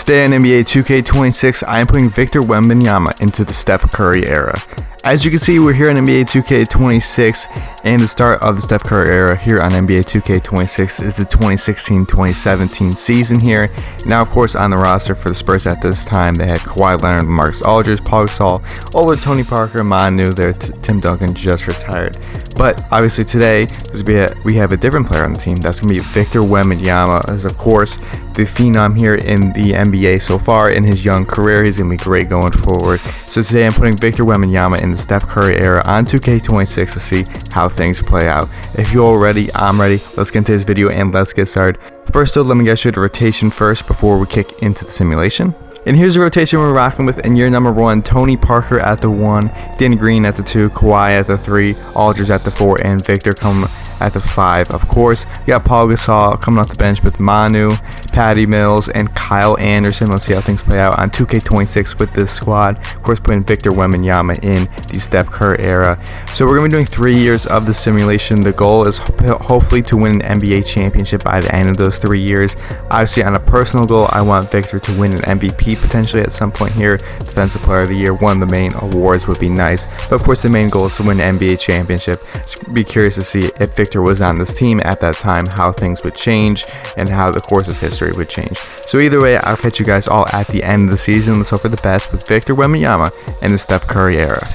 Today on NBA 2K26, I am putting Victor Wembanyama into the Steph Curry era. As you can see, we're here on NBA 2K26, and the start of the Steph Curry era here on NBA 2K26 is the 2016-2017 season here. Now, of course, on the roster for the Spurs at this time, they had Kawhi Leonard, Marcus Aldridge, Paul Gasol, Oler, Tony Parker, Manu, Tim Duncan just retired. But obviously today, we have a different player on the team. That's going to be Victor Wembanyama, as of course the phenom here in the NBA so far in his young career. He's going to be great going forward. So today I'm putting Victor Wembanyama in the Steph Curry era on 2K26 to see how things play out. If you're all ready, I'm ready. Let's get into this video and let's get started. First though, let me get you the rotation first before we kick into the simulation. And here's the rotation we're rocking with in year number 1. Tony Parker at the 1, Danny Green at the 2, Kawhi at the 3, Aldridge at the 4, and Victor coming at the 5. Of course, we got Paul Gasol coming off the bench with Manu, Patty Mills, and Kyle Anderson. Let's see how things play out on 2K26 with this squad. Of course, putting Victor Wembanyama in the Steph Curry era. So we're going to be doing 3 years of the simulation. The goal is hopefully to win an NBA championship by the end of those 3 years. Obviously, on a personal goal, I want Victor to win an MVP potentially at some point here. Defensive Player of the Year, one of the main awards would be nice. But of course, the main goal is to win an NBA championship. Just be curious to see if Victor was on this team at that time, how things would change and how the course of history would change. So either way, I'll catch you guys all at the end of the season. Let's hope for the best with Victor Wembanyama and the Steph Curry era.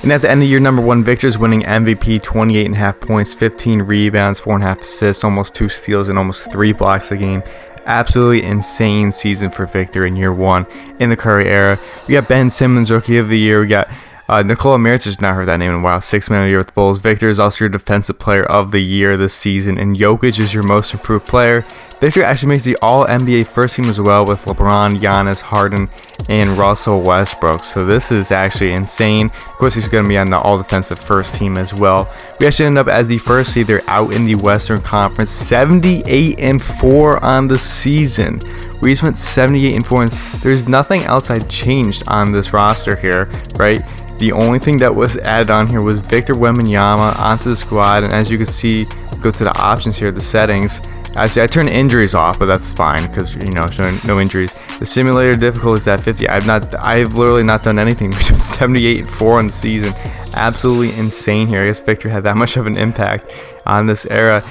And at the end of year number 1, Victor's winning MVP, 28.5 points, 15 rebounds, 4.5 assists, almost 2 steals, and almost 3 blocks a game. Absolutely insane season for Victor in year 1 in the Curry era. We got Ben Simmons, Rookie of the Year. We got Nikola Mirotic, not heard that name in a while. 6th Man of the Year with the Bulls. Victor is also your Defensive Player of the Year this season, and Jokic is your Most Improved Player. Victor actually makes the All-NBA first team as well with LeBron, Giannis, Harden, and Russell Westbrook. So this is actually insane. Of course, he's going to be on the All-Defensive first team as well. We actually end up as the first seed there out in the Western Conference, 78-4 on the season. We just went 78-4, and there's nothing else I changed on this roster here, right? The only thing that was added on here was Victor Wembanyama onto the squad, and as you can see, go to the options here, the settings. I turned injuries off, but that's fine because showing no injuries. The simulator difficulty is at 50. I've literally not done anything. We've been 78-4 on the season. Absolutely insane here. I guess Victor had that much of an impact on this era.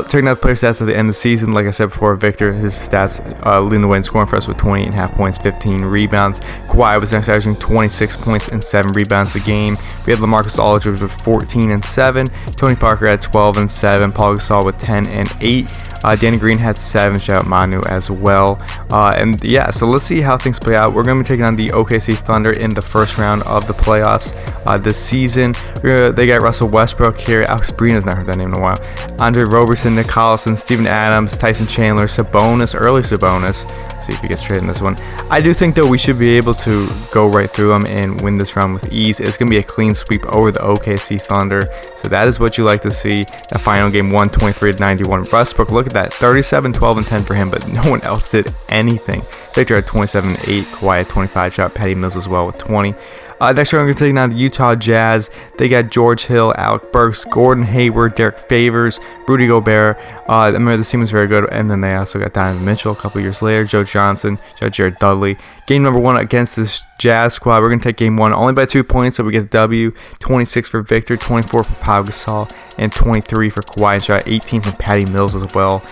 Checking out the player stats at the end of the season, like I said before, Victor, his stats leading the way in scoring for us with 28.5 points, 15 rebounds. Kawhi was next averaging 26 points and 7 rebounds a game. We had LaMarcus Aldridge with 14 and 7, Tony Parker had 12 and 7, Paul Gasol with 10 and 8. Danny Green had 7, shout out Manu as well. And yeah, so let's see how things play out. We're going to be taking on the OKC Thunder in the first round of the playoffs this season. They got Russell Westbrook here, Alex Brina's not heard that name in a while, Andre Roberson, Nick Collison, Steven Adams, Tyson Chandler, Sabonis, early Sabonis. Let's see if he gets traded in this one. I do think though we should be able to go right through them and win this round with ease. It's going to be a clean sweep over the OKC Thunder. So that is what you like to see. That final game, 123-91. Westbrook, look at that, 37, 12, and 10 for him, but no one else did anything. Victor had 27, 8, Kawhi had 25, shot Patty Mills as well with 20. Next round, we're going to take on the Utah Jazz. They got George Hill, Alec Burks, Gordon Hayward, Derek Favors, Rudy Gobert. I remember this team was very good. And then they also got Donovan Mitchell a couple years later, Joe Johnson, Jared Dudley. Game number 1 against this Jazz squad. We're going to take game 1 only by 2 points, so we get the W. 26 for Victor, 24 for Paul Gasol, and 23 for Kawhi, and shot 18 from Patty Mills as well.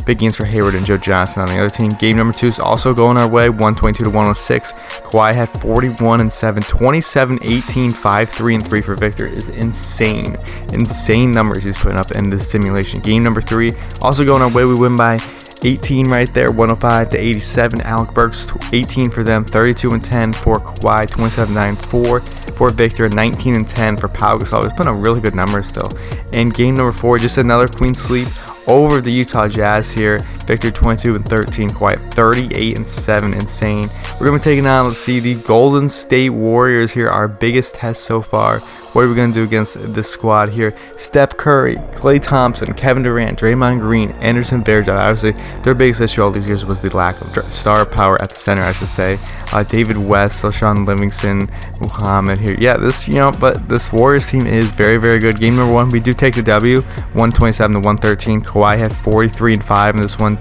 Big gains for Hayward and Joe Johnson on the other team. Game number 2 is also going our way, 122-106. Kawhi had 41 and 7, 27, 18, 5, 3, and 3 for Victor. Is insane. Insane numbers he's putting up in this simulation. Game number 3, also going our way. We win by 18 right there, 105-87. Alec Burks, 18 for them, 32 and 10 for Kawhi, 27-9 for Victor, 19 and 10 for Pau Gasol. He's putting up really good numbers still. And game number 4, just another clean sweep over the Utah Jazz here. Victor 22 and 13, Kawhi 38 and 7, insane. We're gonna be taking on, let's see, the Golden State Warriors here, our biggest test so far. What are we going to do against this squad here? Steph Curry, Klay Thompson, Kevin Durant, Draymond Green, Anderson Varejao. Obviously, their biggest issue all these years was the lack of star power at the center, I should say. David West, LaShawn Livingston, Muhammad here. Yeah, but this Warriors team is very, very good. Game number 1, we do take the W, 127-113. Kawhi had 43 and 5 in this one,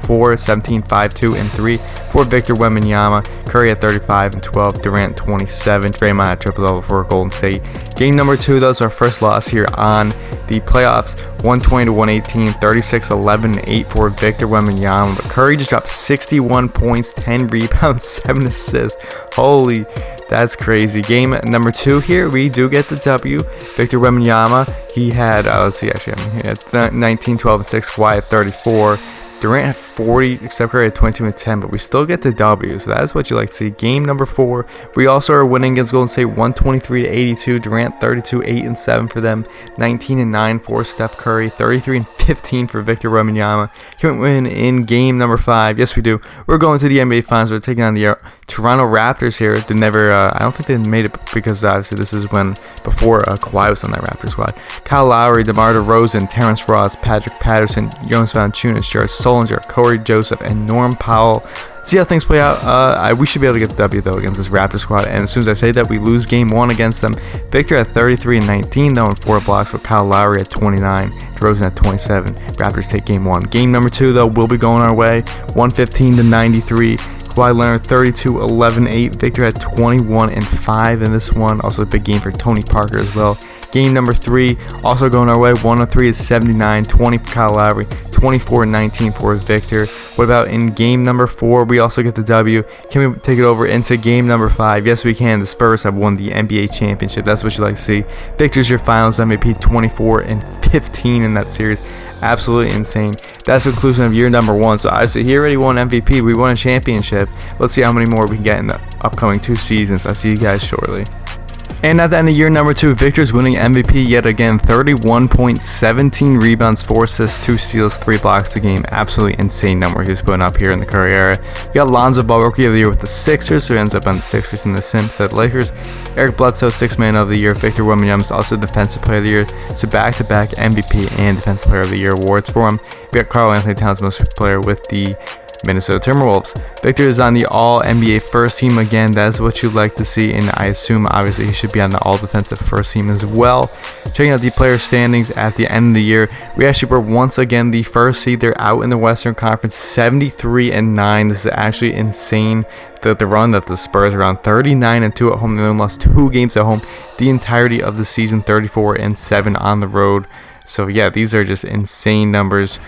4, 17, 5, 2, and 3 for Victor Wembanyama. Curry at 35 and 12, Durant 27, Draymond at triple double for Golden State. Game number 2, that was our first loss here on the playoffs. 120 to 118, 36, 11, and 8 for Victor Wembanyama. But Curry just dropped 61 points, 10 rebounds, 7 assists. Holy, that's crazy. Game number 2 here, we do get the W. Victor Wembanyama, he had, he had 19, 12, and 6, Kawhi at 34. Durant had 40, Steph Curry had 22 and 10, but we still get the W, so that's what you like to see. Game number 4, we also are winning against Golden State 123 to 82. Durant 32, 8 and 7 for them, 19 and 9 for Steph Curry, 33 and 15 for Victor Wembanyama. Can we win in game number 5? Yes, we do. We're going to the NBA Finals. We're taking on the Toronto Raptors here. They never, I don't think they made it because obviously this is before Kawhi was on that Raptors squad. Kyle Lowry, DeMar DeRozan, Terrence Ross, Patrick Patterson, Jonas Valanciunas, Jared Solinger, Corey Joseph, and Norm Powell. See how things play out. We should be able to get the W though against this Raptors squad. And as soon as I say that, we lose game 1 against them. Victor at 33 and 19 though, and 4 blocks with Kyle Lowry at 29, DeRozan at 27. Raptors take game 1. Game number 2 though will be going our way. 115 to 93. Kawhi Leonard 32, 11, 8. Victor had 21 and 5 in this one. Also a big game for Tony Parker as well. Game number 3 also going our way. 103 is 79, 20 for Kyle Lowry, 24 and 19 for Victor. What about in game number 4? We also get the W. Can we take it over into game number 5? Yes, we can. The Spurs have won the NBA championship. That's what you like to see. Victor's your finals MVP, 24 and 15 in that series. Absolutely insane. That's the conclusion of year number 1. So obviously he already won MVP. We won a championship. Let's see how many more we can get in the upcoming 2 seasons. I'll see you guys shortly. And at the end of year number 2, Victor's winning MVP yet again. 31 points, 17 rebounds, 4 assists, 2 steals, 3 blocks a game. Absolutely insane number he was putting up here in the Curry era. You got Lonzo Ball, Rookie of the Year with the Sixers, so he ends up on the Sixers and the Sims at Lakers. Eric Bledsoe, 6th Man of the Year. Victor Wembanyama is also Defensive Player of the Year. So back-to-back MVP and Defensive Player of the Year awards for him. We got Karl Anthony Towns, Most Player with the Minnesota Timberwolves. Victor is on the All-NBA first team again. That's what you'd like to see, and I assume obviously he should be on the All-Defensive first team as well. Checking out the player standings at the end of the year, we actually were once again the first seed. They're out in the Western Conference, 73 and 9. This is actually insane. The run that the Spurs are on, 39 and 2 at home. They only lost 2 games at home the entirety of the season, 34 and 7 on the road. So yeah, these are just insane numbers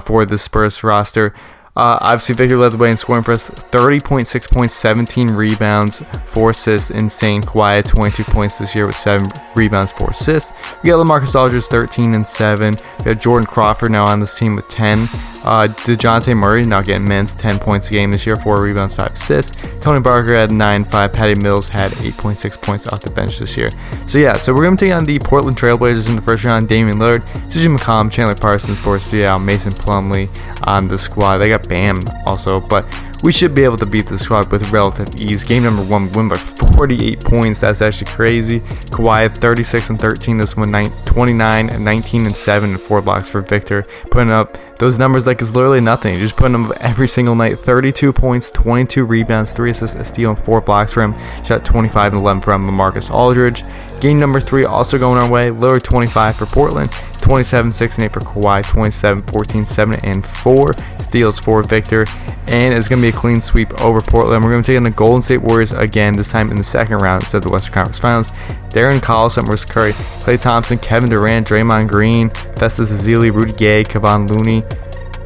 for the Spurs roster. Obviously, Victor led the way in scoring for us, 30.6 points, 17 rebounds, 4 assists. Insane. Kawhi had 22 points this year with 7 rebounds, 4 assists. We got LaMarcus Aldridge, 13 and 7. We got Jordan Crawford now on this team with 10. DeJounte Murray now getting minutes, 10 points a game this year, 4 rebounds, 5 assists. Tony Parker had 9-5. Patty Mills had 8.6 points off the bench this year. So yeah, so we're going to take on the Portland Trailblazers in the first round. Damian Lillard, CJ McCollum, Chandler Parsons, Boris Diaw, Mason Plumlee on the squad. They got Bam also, but we should be able to beat the squad with relative ease. Game number 1, win by 48 points. That's actually crazy. Kawhi had 36 and 13 this one, 29 and 19 and 7 and 4 blocks for Victor, putting up those numbers like it's literally nothing. You're just putting them up every single night. 32 points, 22 rebounds, 3 assists, a steal, and 4 blocks for him. Shot 25 and 11 from LaMarcus Aldridge. Game number 3 also going our way. Lillard 25 for Portland, 27, 6, and 8 for Kawhi, 27, 14, 7, and 4 steals for Victor. And it's going to be a clean sweep over Portland. We're going to take on the Golden State Warriors again, this time in the second round instead of the Western Conference Finals. Darren Collison versus Curry, Klay Thompson, Kevin Durant, Draymond Green, Festus Ezeli, Rudy Gay, Kevon Looney.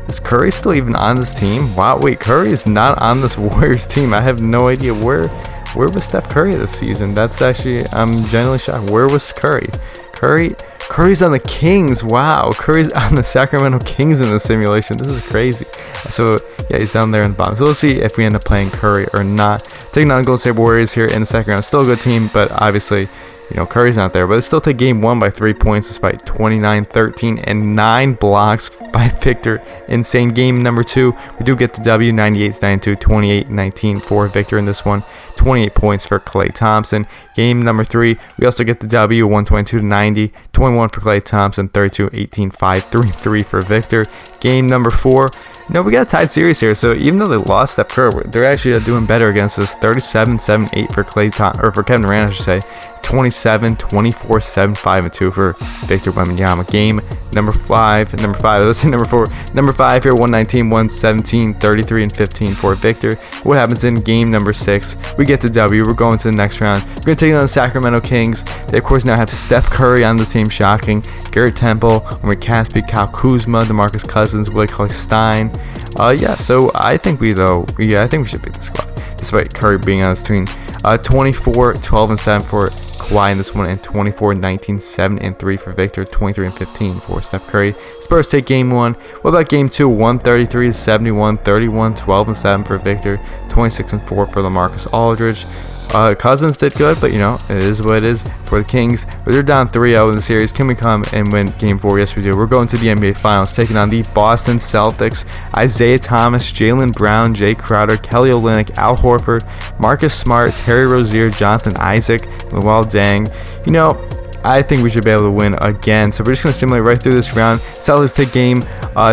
Is Curry still even on this team? Wow, wait, Curry is not on this Warriors team. I have no idea where was Steph Curry this season. That's actually, I'm genuinely shocked. Where was Curry? Curry's on the Kings. Wow, Curry's on the Sacramento Kings in the simulation. This is crazy. So yeah, he's down there in the bottom. So we'll see if we end up playing Curry or not. Taking on Golden State Warriors here in the second round. Still a good team, but obviously, you know, Curry's not there. But they still take game 1 by 3 points despite 29, 13, and 9 blocks by Victor. Insane. Game number 2, we do get the W, 98-92, 28-19 for Victor in this one. 28 points for Klay Thompson. Game number 3, we also get the W, 122-90, 21 for Klay Thompson, 32-18, 5-3-3 for Victor. Game number 4, we got a tied series here. So even though they lost Steph Curry, they're actually doing better against us. 37-7-8 for for Kevin Durant, I should say. 27, 24, 7, 5, and 2 for Victor Wembanyama. Game number 5, let's say number 4. Number 5 here, 119, 117, 33, and 15 for Victor. What happens in game number 6? We get the W. We're going to the next round. We're going to take on the Sacramento Kings. They, of course, now have Steph Curry on the team, shocking. Garrett Temple, Omri Caspi, Kyle Kuzma, DeMarcus Cousins, Willie Cauley-Stein. Yeah, so I think we should beat the squad, despite Curry being on this team. 24, 12, and 7 for Kawhi in this one, and 24, 19, 7, and 3 for Victor, 23 and 15 for Steph Curry. Spurs take game 1. What about game 2? 133 to 71, 31, 12, and 7 for Victor, 26 and 4 for LaMarcus Aldridge. Cousins did good, but it is what it is for the Kings. But they're down 3-0 in the series. Can we come and win game 4? Yes, we do. We're going to the NBA Finals, taking on the Boston Celtics. Isaiah Thomas, Jaylen Brown, Jay Crowder, Kelly Olynyk, Al Horford, Marcus Smart, Terry Rozier, Jonathan Isaac, Luol Deng. I think we should be able to win again. So we're just going to simulate right through this round. Celtics take game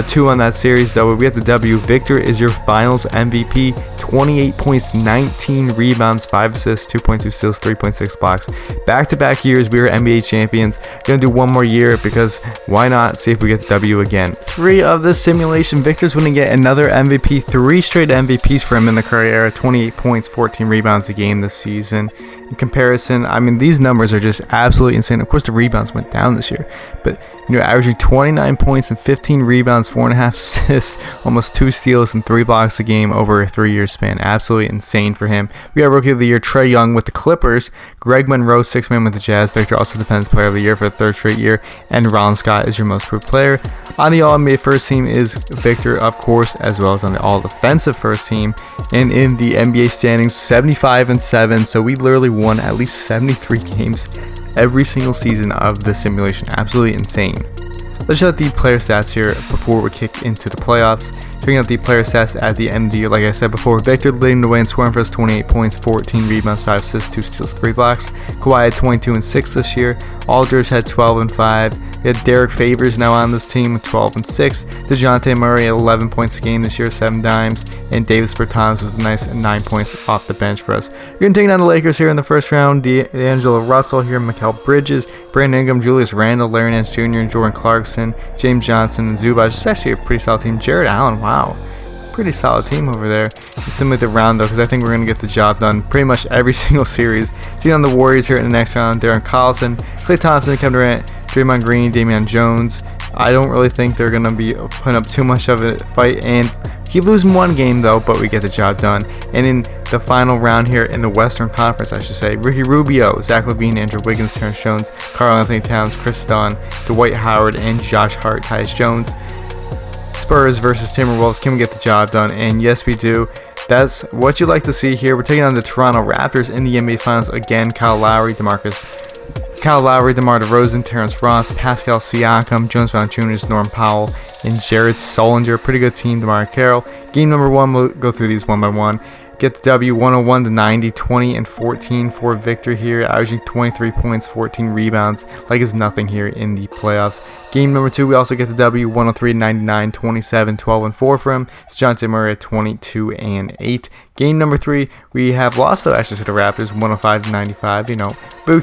2 on that series, though. We get the W. Victor is your finals MVP. 28 points, 19 rebounds, 5 assists, 2.2 steals, 3.6 blocks. Back-to-back years, we were NBA champions. Gonna do one more year because why not? See if we get the W again. 3 of the simulation. Victor's going to get another MVP. 3 straight MVPs for him in the Curry era. 28 points, 14 rebounds a game this season. In comparison, I mean, these numbers are just absolutely insane. Of course, the rebounds went down this year, but averaging 29 points and 15 rebounds, 4.5 assists, almost 2 steals and 3 blocks a game over a 3-year span. Absolutely insane for him. We got Rookie of the Year Trae Young with the Clippers, Greg Monroe, 6-man with the Jazz. Victor also Defensive Player of the Year for the 3rd straight year, and Ron Scott is your most improved player. On the All-NBA first team is Victor, of course, as well as on the All-Defensive first team. And in the NBA standings, 75-7, so we literally won at least 73 games every single season of the simulation. Absolutely insane. Let's check out the player stats here before we kick into the playoffs. Checking out the player stats at the end of the year, like I said before, Victor leading the way in scoring for us, 28 points, 14 rebounds, 5 assists, 2 steals, 3 blocks. Kawhi had 22 and 6 this year. Aldridge had 12 and 5. We had Derek Favors now on this team with 12 and 6. DeJounte Murray at 11 points a game this year, 7 dimes. And Davis Bertans with a nice 9 points off the bench for us. We're going to take down the Lakers here in the first round. D'Angelo Russell here, Mikal Bridges, Brandon Ingram, Julius Randle, Larry Nance Jr., and Jordan Clarkson, James Johnson, and Zubac. It's actually a pretty solid team. Jared Allen, wow. Pretty solid team over there. It's similar to the round, though, because I think we're going to get the job done pretty much every single series. Taking on the Warriors here in the next round, Darren Collison, Klay Thompson, Kevin Durant, Draymond Green, Damian Jones. I don't really think they're going to be putting up too much of a fight, and keep losing one game, though, but we get the job done. And in the final round here in the Western Conference, I should say, Ricky Rubio, Zach LaVine, Andrew Wiggins, Terrence Jones, Karl Anthony Towns, Chris Dunn, Dwight Howard, and Josh Hart, Tyus Jones. Spurs versus Timberwolves. Can we get the job done? And yes, we do. That's what you like to see here. We're taking on the Toronto Raptors in the NBA Finals again. Kyle Lowry, DeMar DeRozan, Terrence Ross, Pascal Siakam, Jonas Valanciunas, Norm Powell, and Jared Solinger. Pretty good team, DeMar Carroll. Game number 1, we'll go through these one by one. Get the W, 101 to 90, 20 and 14 for Victor here, averaging 23 points, 14 rebounds, like it's nothing here in the playoffs. Game number 2, we also get the W, 103 to 99, 27, 12 and 4 for him. It's DeJounte Murray at 22 and 8. Game number 3, we have lost though actually to the Raptors, 105 to 95, but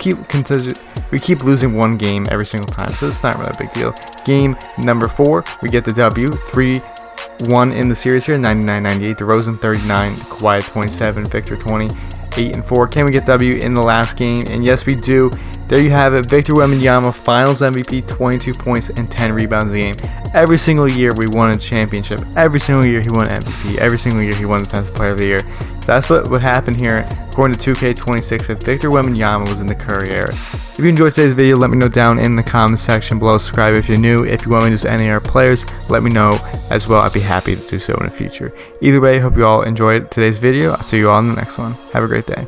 we keep losing one game every single time, so it's not really a big deal. Game number 4, we get the W, 3-1 in the series here, 99-98, DeRozan 39, Kawhi 27, Victor 20, 8-4. Can we get W in the last game? And yes, we do. There you have it. Victor Wembanyama, Finals MVP, 22 points and 10 rebounds a game. Every single year we won a championship. Every single year he won MVP. Every single year he won Defensive Player of the Year. That's what would happen here, according to 2K26, if Victor Wembanyama was in the Curry era. If you enjoyed today's video, let me know down in the comment section below. Subscribe if you're new. If you want me to use any of our players, let me know as well. I'd be happy to do so in the future. Either way, I hope you all enjoyed today's video. I'll see you all in the next one. Have a great day.